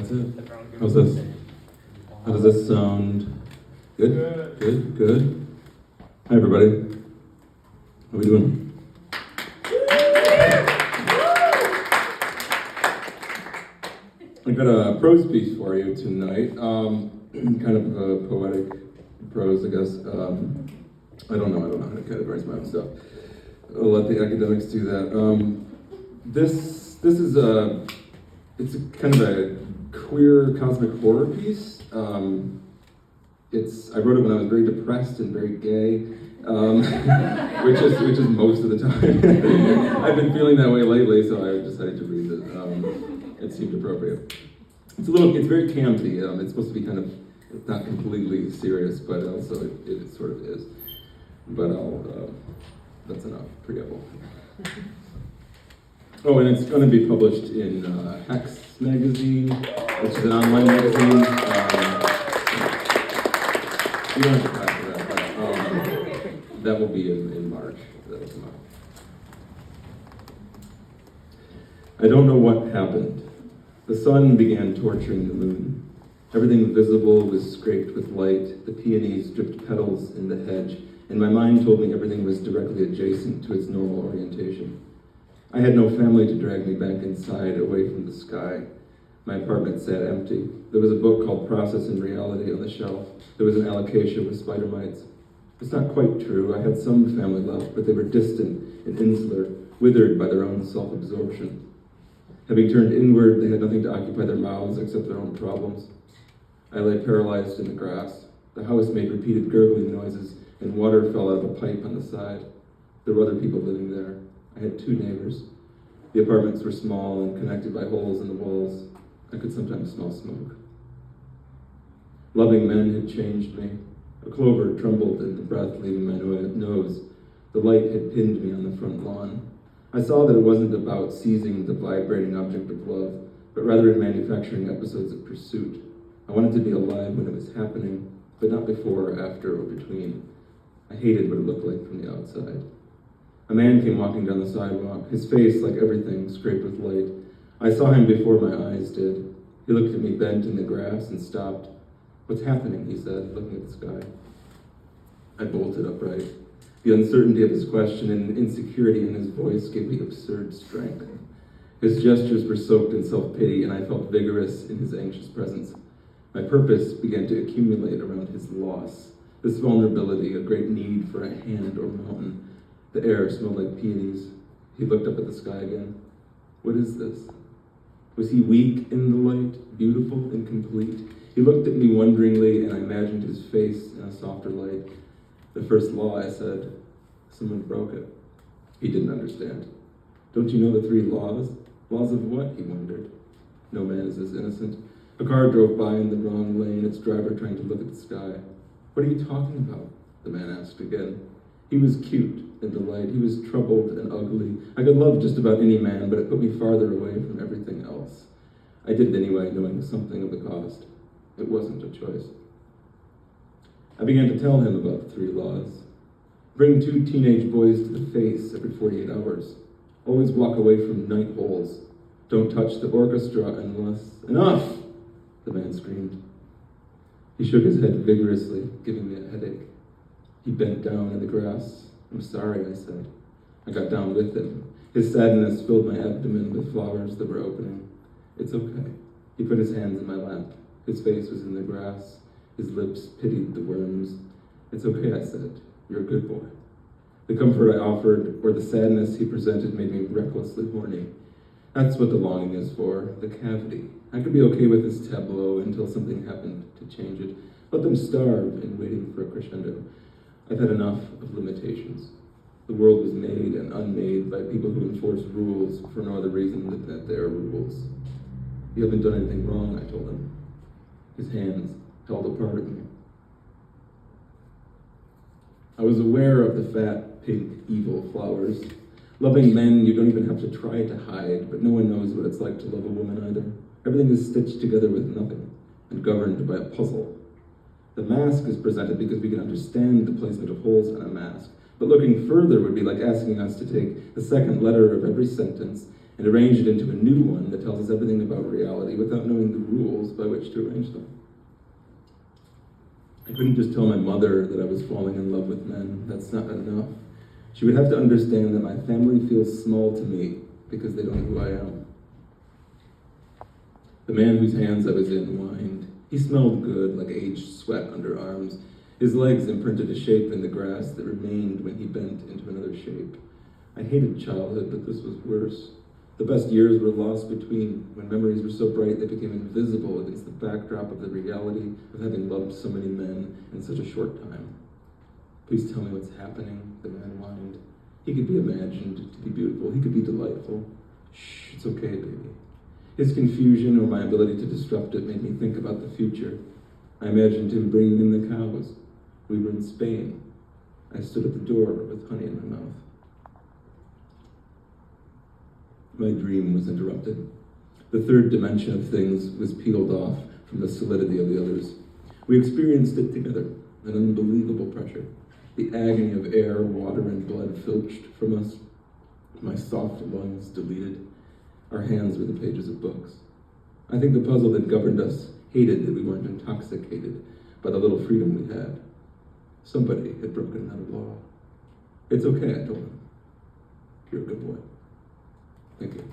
That's it. How's this? How does this sound? Good? Good? Good? Hi, everybody. How we doing? I got a prose piece for you tonight. Kind of a poetic prose, I guess. I don't know how to categorize my own stuff. I'll let the academics do that. This is it's a kind of a queer cosmic horror piece. I wrote it when I was very depressed and very gay, which is most of the time. I've been feeling that way lately, so I decided to read it. It seemed appropriate. It's very campy. It's supposed to be kind of not completely serious, but also it sort of is. But that's enough preamble. Oh, and it's going to be published in Hex magazine, which is an online magazine. You don't have to clap for that, but that will be in March. That will come out. I don't know what happened. The sun began torturing the moon. Everything visible was scraped with light. The peonies dripped petals in the hedge, and my mind told me everything was directly adjacent to its normal orientation. I had no family to drag me back inside, away from the sky. My apartment sat empty. There was a book called Process and Reality on the shelf. There was an alocasia with spider mites. It's not quite true. I had some family left, but they were distant and insular, withered by their own self-absorption. Having turned inward, they had nothing to occupy their mouths except their own problems. I lay paralyzed in the grass. The house made repeated gurgling noises, and water fell out of a pipe on the side. There were other people living there. I had 2 neighbors. The apartments were small and connected by holes in the walls. I could sometimes smell smoke. Loving men had changed me. A clover trembled in the breath leaving my nose. The light had pinned me on the front lawn. I saw that it wasn't about seizing the vibrating object of love, but rather in manufacturing episodes of pursuit. I wanted to be alive when it was happening, but not before, after, or between. I hated what it looked like from the outside. A man came walking down the sidewalk, his face, like everything, scraped with light. I saw him before my eyes did. He looked at me bent in the grass and stopped. "What's happening?" he said, looking at the sky. I bolted upright. The uncertainty of his question and insecurity in his voice gave me absurd strength. His gestures were soaked in self-pity, and I felt vigorous in his anxious presence. My purpose began to accumulate around his loss, this vulnerability, a great need for a hand or mountain. The air smelled like peonies. He looked up at the sky again. What is this? Was he weak in the light, beautiful and complete? He looked at me wonderingly, and I imagined his face in a softer light. The first law, I said. Someone broke it. He didn't understand. Don't you know the 3 laws? Laws of what? He wondered. No man is as innocent. A car drove by in the wrong lane, its driver trying to look at the sky. What are you talking about? The man asked again. He was cute in the light. He was troubled and ugly. I could love just about any man, but it put me farther away from everything else. I did it anyway, knowing something of the cost. It wasn't a choice. I began to tell him about the 3 laws. Bring 2 teenage boys to the face every 48 hours. Always walk away from night holes. Don't touch the orchestra unless... Enough! The man screamed. He shook his head vigorously, giving me a headache. He bent down in the grass. I'm sorry, I said. I got down with him. His sadness filled my abdomen with flowers that were opening. It's okay. He put his hands in my lap. His face was in the grass. His lips pitied the worms. It's okay, I said. You're a good boy. The comfort I offered, or the sadness he presented, made me recklessly horny. That's what the longing is for, the cavity. I could be okay with this tableau until something happened to change it. Let them starve in waiting for a crescendo. I've had enough of limitations. The world was made and unmade by people who enforce rules for no other reason than that they are rules. You haven't done anything wrong, I told him. His hands held a part of me. I was aware of the fat, pink, evil flowers. Loving men, you don't even have to try to hide, but no one knows what it's like to love a woman either. Everything is stitched together with nothing and governed by a puzzle. The mask is presented because we can understand the placement of holes in a mask, but looking further would be like asking us to take the second letter of every sentence and arrange it into a new one that tells us everything about reality without knowing the rules by which to arrange them. I couldn't just tell my mother that I was falling in love with men. That's not enough. She would have to understand that my family feels small to me because they don't know who I am. The man whose hands I was in whined. He smelled good, like aged sweat under arms. His legs imprinted a shape in the grass that remained when he bent into another shape. I hated childhood, but this was worse. The best years were lost between, when memories were so bright they became invisible against the backdrop of the reality of having loved so many men in such a short time. Please tell me what's happening, the man whined. He could be imagined to be beautiful. He could be delightful. Shh, it's okay, baby. His confusion or my ability to disrupt it made me think about the future. I imagined him bringing in the cows. We were in Spain. I stood at the door with honey in my mouth. My dream was interrupted. The third dimension of things was peeled off from the solidity of the others. We experienced it together, an unbelievable pressure. The agony of air, water, and blood filched from us. My soft lungs deleted. Our hands were the pages of books. I think the puzzle that governed us hated that we weren't intoxicated by the little freedom we had. Somebody had broken another law. It's okay, I told him. You're a good boy. Thank you.